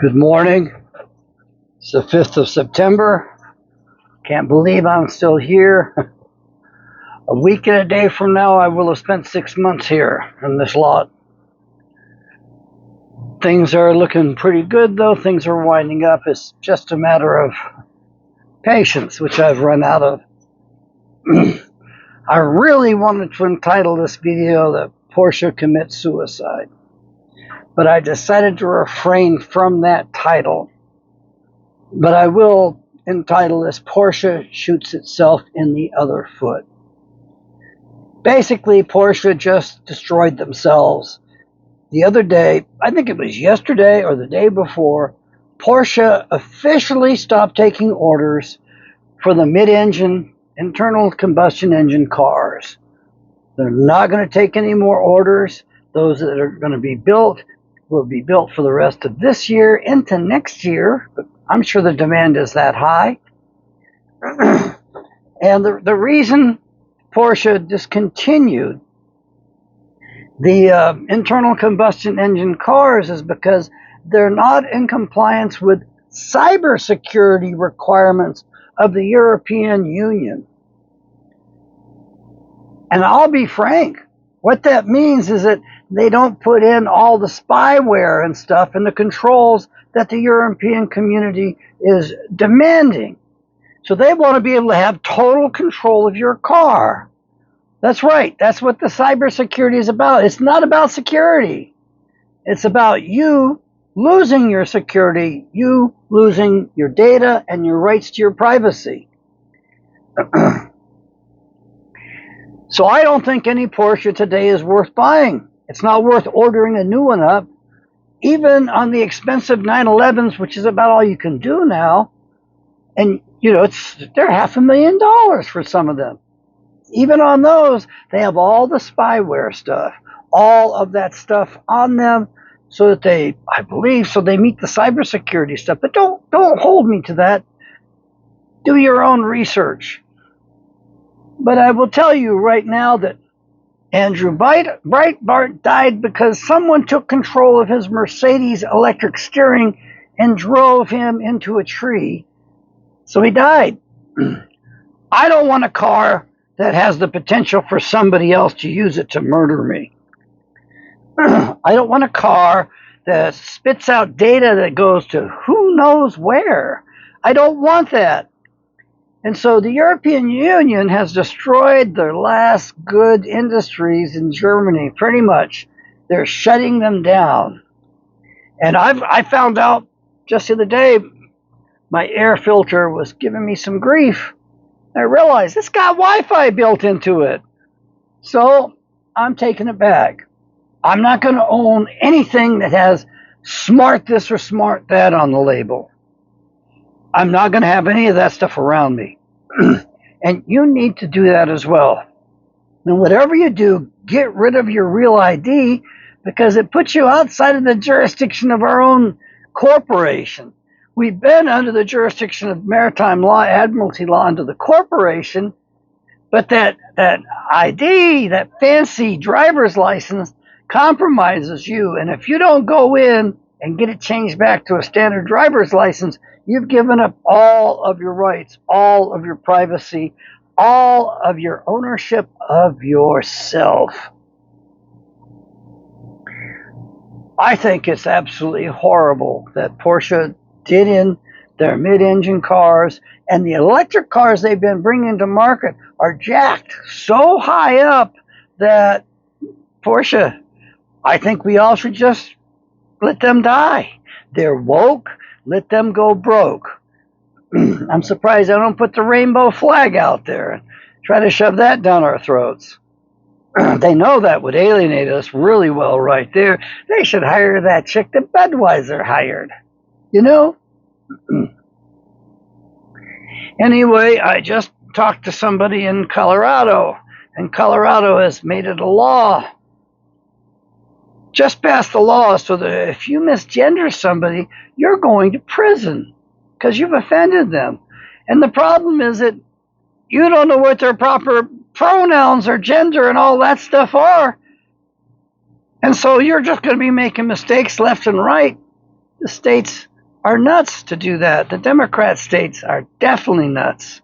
Good morning. It's the 5th of September. Can't believe I'm still here. A week and a day from now, I will have spent 6 months here in this lot. Things are looking pretty good, though. Things are winding up. It's just a matter of patience, which I've run out of. I really wanted to entitle this video that Porsche commits suicide, but I decided to refrain from that title. But I will entitle this Porsche Shoots Itself in the Other Foot. Basically, Porsche just destroyed themselves. The other day, I think it was yesterday or the day before, Porsche officially stopped taking orders for the mid-engine internal combustion engine cars. They're not going to take any more orders. Those that are going to be built will be built for the rest of this year into next year. But I'm sure the demand is that high. And the reason Porsche discontinued the internal combustion engine cars is because they're not in compliance with cybersecurity requirements of the European Union. And I'll be frank, what that means is that they don't put in all the spyware and stuff and the controls that the European community is demanding. So they want to be able to have total control of your car. That's right. That's what the cybersecurity is about. It's not about security. It's about you losing your security, you losing your data and your rights to your privacy. So I don't think any Porsche today is worth buying. It's not worth ordering a new one up. Even on the expensive 911s, which is about all you can do now, and they're $500,000 for some of them. Even on those, they have all the spyware stuff, all of that stuff on them, so that they meet the cybersecurity stuff. But don't hold me to that. Do your own research. But I will tell you right now that Andrew Breitbart died because someone took control of his Mercedes electric steering and drove him into a tree. So he died. I don't want a car that has the potential for somebody else to use it to murder me. I don't want a car that spits out data that goes to who knows where. I don't want that. And so the European Union has destroyed their last good industries in Germany, pretty much. They're shutting them down. And I found out just the other day, my air filter was giving me some grief. I realized it's got Wi-Fi built into it. So I'm taking it back. I'm not going to own anything that has smart this or smart that on the label. I'm not going to have any of that stuff around me. And you need to do that as well. And whatever you do, get rid of your real ID, because it puts you outside of the jurisdiction of our own corporation. We've been under the jurisdiction of maritime law, admiralty law, under the corporation, but that ID, that fancy driver's license, compromises you. And if you don't go in and get it changed back to a standard driver's license, you've given up all of your rights, all of your privacy, all of your ownership of yourself. I think it's absolutely horrible that Porsche did in their mid-engine cars, and the electric cars they've been bringing to market are jacked so high up that Porsche, I think we all should just let them die. They're woke. Let them go broke. I'm surprised I don't put the rainbow flag out there and try to shove that down our throats. They know that would alienate us really well right there. They should hire that chick that Budweiser hired. Anyway, I just talked to somebody in Colorado, and Colorado has made it a law. Just passed a law so that if you misgender somebody, you're going to prison because you've offended them. And the problem is that you don't know what their proper pronouns or gender and all that stuff are. And so you're just going to be making mistakes left and right. The states are nuts to do that. The Democrat states are definitely nuts.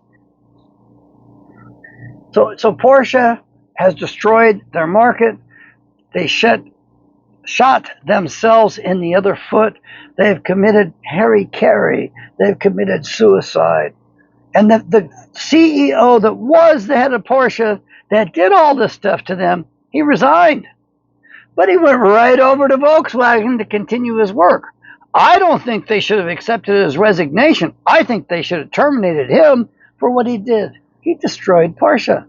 So Porsche has destroyed their market. They shot themselves in the other foot. They've committed hara-kiri. They've committed suicide. And the CEO that was the head of Porsche that did all this stuff to them, he resigned. But he went right over to Volkswagen to continue his work. I don't think they should have accepted his resignation. I think they should have terminated him for what he did. He destroyed Porsche.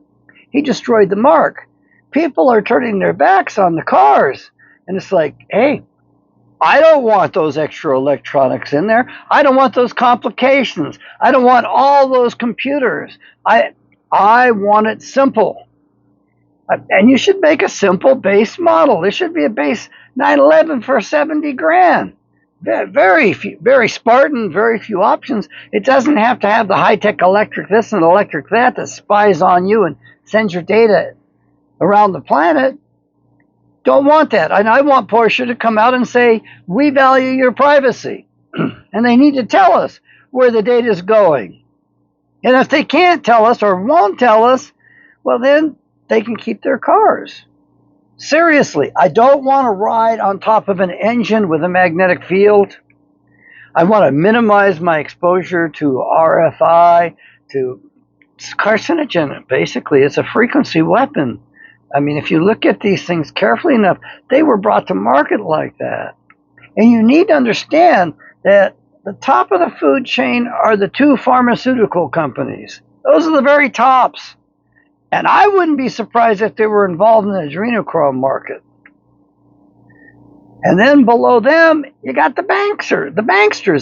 He destroyed the mark. People are turning their backs on the cars. And it's like, hey, I don't want those extra electronics in there. I don't want those complications. I don't want all those computers. I want it simple. And you should make a simple base model. There should be a base 911 for 70 grand. Very Spartan, very few options. It doesn't have to have the high-tech electric this and electric that spies on you and sends your data around the planet. Don't want that. And I want Porsche to come out and say, we value your privacy. And they need to tell us where the data is going. And if they can't tell us or won't tell us, well, then they can keep their cars. Seriously, I don't want to ride on top of an engine with a magnetic field. I want to minimize my exposure to RFI, it's carcinogen, basically. It's a frequency weapon. I mean, if you look at these things carefully enough, they were brought to market like that. And you need to understand that the top of the food chain are the two pharmaceutical companies. Those are the very tops. And I wouldn't be surprised if they were involved in the adrenochrome market. And then below them, you got the banksters,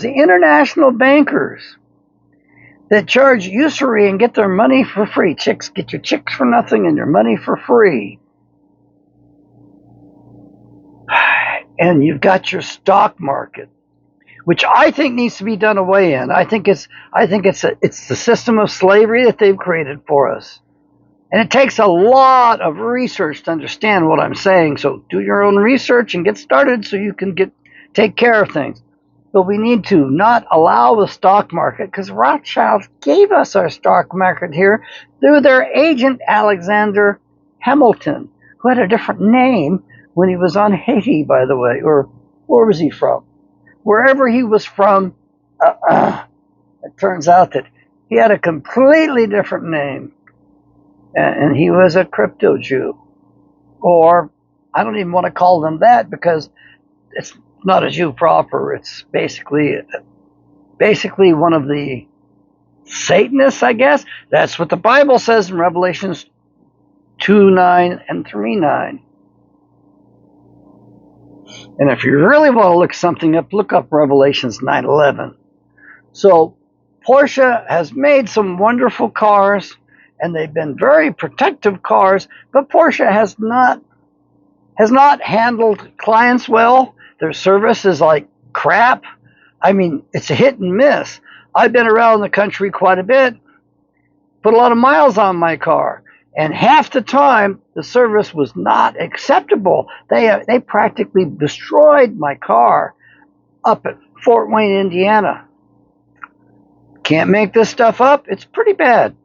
the international bankers that charge usury and get their money for free. Get your chicks for nothing and your money for free. And you've got your stock market, which I think needs to be done away in. I think it's the system of slavery that they've created for us. And it takes a lot of research to understand what I'm saying. So do your own research and get started so you can take care of things. But we need to not allow the stock market, because Rothschild gave us our stock market here through their agent, Alexander Hamilton, who had a different name when he was on Haiti, by the way, or where was he from? Wherever he was from, it turns out that he had a completely different name. And he was a crypto Jew. Or, I don't even want to call them that because it's not a Jew proper. It's basically one of the Satanists, I guess. That's what the Bible says in Revelations 2:9 and 3:9. And if you really want to look something up, look up Revelations 9:11. So, Porsche has made some wonderful cars, and they've been very protective cars, but Porsche has not handled clients well. Their service is like crap. I mean, it's a hit and miss. I've been around the country quite a bit, put a lot of miles on my car, and half the time the service was not acceptable. They practically destroyed my car up at Fort Wayne, Indiana. Can't make this stuff up. It's pretty bad.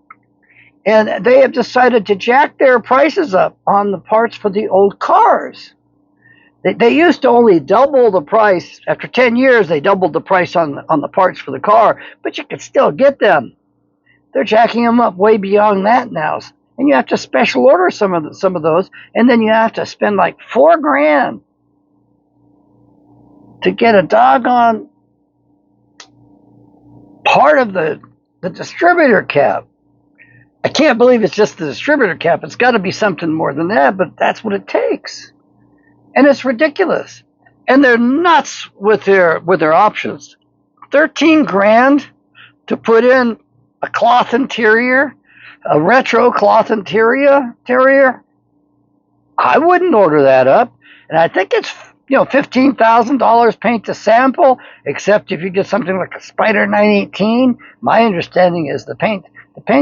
And they have decided to jack their prices up on the parts for the old cars. They used to only double the price. After 10 years, they doubled the price on the parts for the car, but you could still get them. They're jacking them up way beyond that now. And you have to special order some of those, and then you have to spend like $4 grand to get a doggone part of the distributor cap. I can't believe it's just the distributor cap. It's got to be something more than that, but that's what it takes. And it's ridiculous. And they're nuts with their options. 13 grand to put in a cloth interior, a retro cloth interior. I wouldn't order that up. And I think it's $15,000 paint to sample, except if you get something like a Spider 918. My understanding is the paint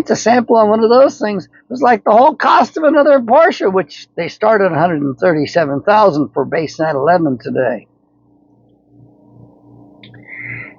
to sample on one of those things was like the whole cost of another Porsche, which they start at $137,000 for base 911 today.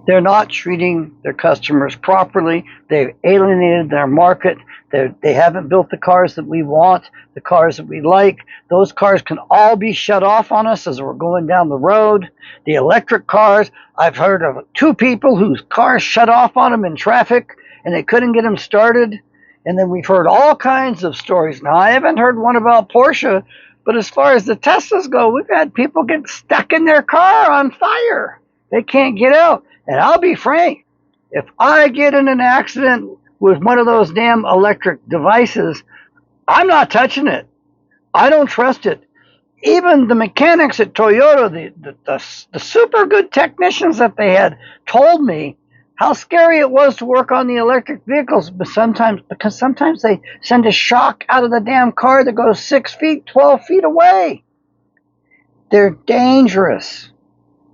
They're not treating their customers properly. They've alienated their market. They haven't built the cars that we want, the cars that we like. Those cars can all be shut off on us as we're going down the road. The electric cars, I've heard of two people whose cars shut off on them in traffic and they couldn't get them started. And then we've heard all kinds of stories. Now, I haven't heard one about Porsche, but as far as the Teslas go, we've had people get stuck in their car on fire. They can't get out. And I'll be frank, if I get in an accident with one of those damn electric devices, I'm not touching it. I don't trust it. Even the mechanics at Toyota, the super good technicians that they had, told me how scary it was to work on the electric vehicles, but because sometimes they send a shock out of the damn car that goes 6 feet, 12 feet away. They're dangerous.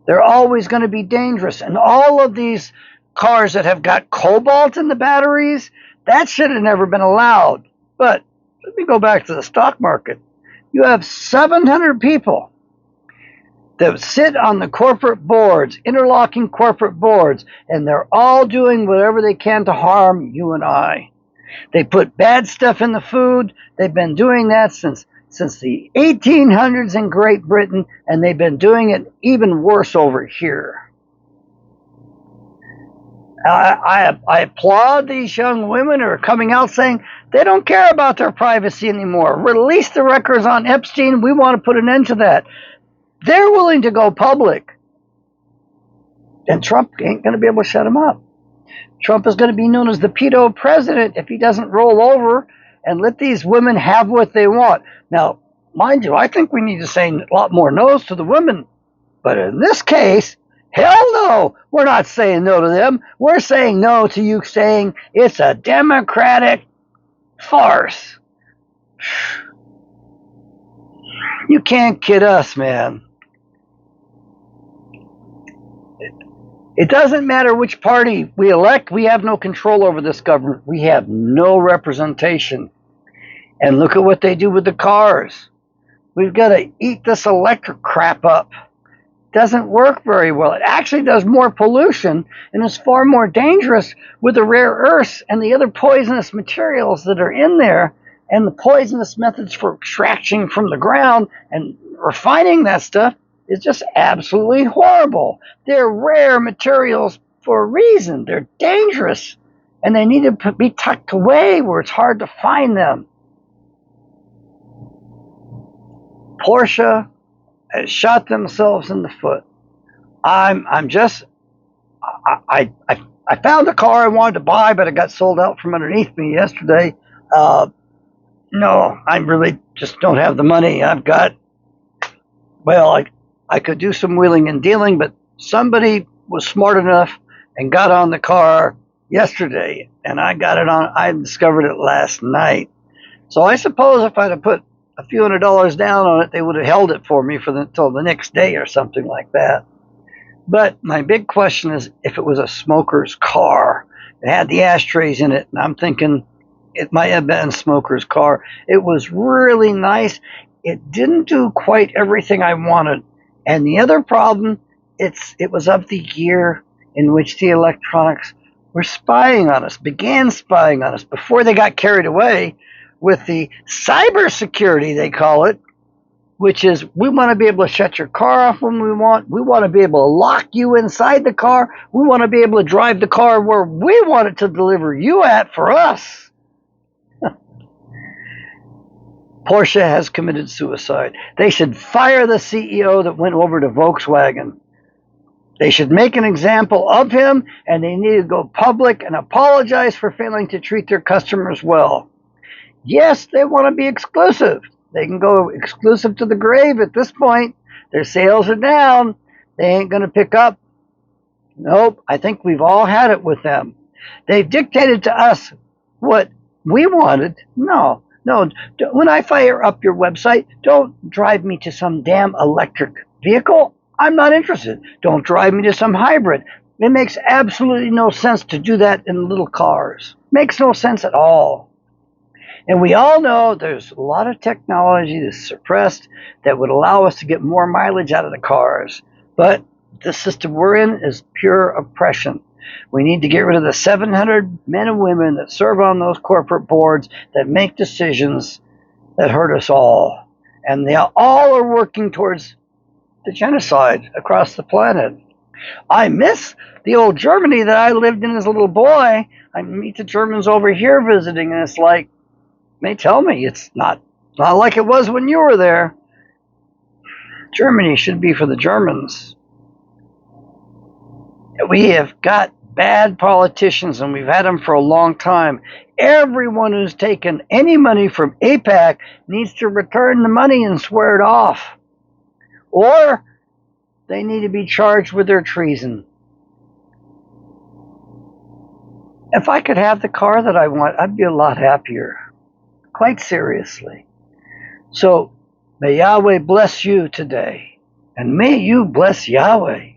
They're always going to be dangerous. And all of these cars that have got cobalt in the batteries, that should have never been allowed. But let me go back to the stock market. You have 700 people that sit on the corporate boards, interlocking corporate boards, and they're all doing whatever they can to harm you and I. They put bad stuff in the food. They've been doing that since the 1800s in Great Britain, and they've been doing it even worse over here. I applaud these young women who are coming out saying they don't care about their privacy anymore. Release the records on Epstein. We want to put an end to that. They're willing to go public, and Trump ain't going to be able to shut them up. Trump is going to be known as the pedo president if he doesn't roll over and let these women have what they want. Now, mind you, I think we need to say a lot more no's to the women. But in this case, hell no, we're not saying no to them. We're saying no to you saying it's a Democratic farce. You can't kid us, man. It doesn't matter which party we elect. We have no control over this government. We have no representation. And look at what they do with the cars. We've got to eat this electric crap up. Doesn't work very well. It actually does more pollution and is far more dangerous with the rare earths and the other poisonous materials that are in there, and the poisonous methods for extraction from the ground and refining that stuff is just absolutely horrible. They're rare materials for a reason. They're dangerous, and they need to be tucked away where it's hard to find them. Porsche has shot themselves in the foot. I found a car I wanted to buy, but it got sold out from underneath me yesterday. No, I really just don't have the money. I could do some wheeling and dealing, but somebody was smart enough and got on the car yesterday, and I discovered it last night. So I suppose if I'd have put a few $100s down on it, they would have held it for me until the next day or something like that. But my big question is if it was a smoker's car. It had the ashtrays in it, and I'm thinking it might have been a smoker's car. It was really nice. It didn't do quite everything I wanted. And the other problem, it was of the year in which the electronics were began spying on us before they got carried away with the cybersecurity, they call it, which is we want to be able to shut your car off when we want. We want to be able to lock you inside the car. We want to be able to drive the car where we want it to deliver you at for us. Porsche has committed suicide. They should fire the CEO that went over to Volkswagen. They should make an example of him, and they need to go public and apologize for failing to treat their customers well. Yes, they want to be exclusive. They can go exclusive to the grave at this point. Their sales are down. They ain't going to pick up. Nope, I think we've all had it with them. They've dictated to us what we wanted. No, when I fire up your website, don't drive me to some damn electric vehicle. I'm not interested. Don't drive me to some hybrid. It makes absolutely no sense to do that in little cars. Makes no sense at all. And we all know there's a lot of technology that's suppressed that would allow us to get more mileage out of the cars. But the system we're in is pure oppression. We need to get rid of the 700 men and women that serve on those corporate boards that make decisions that hurt us all. And they all are working towards the genocide across the planet. I miss the old Germany that I lived in as a little boy. I meet the Germans over here visiting, and it's like, they tell me it's not like it was when you were there. Germany should be for the Germans. We have got bad politicians, and we've had them for a long time. Everyone who's taken any money from AIPAC needs to return the money and swear it off. Or they need to be charged with their treason. If I could have the car that I want, I'd be a lot happier. Quite seriously. So, may Yahweh bless you today, and may you bless Yahweh.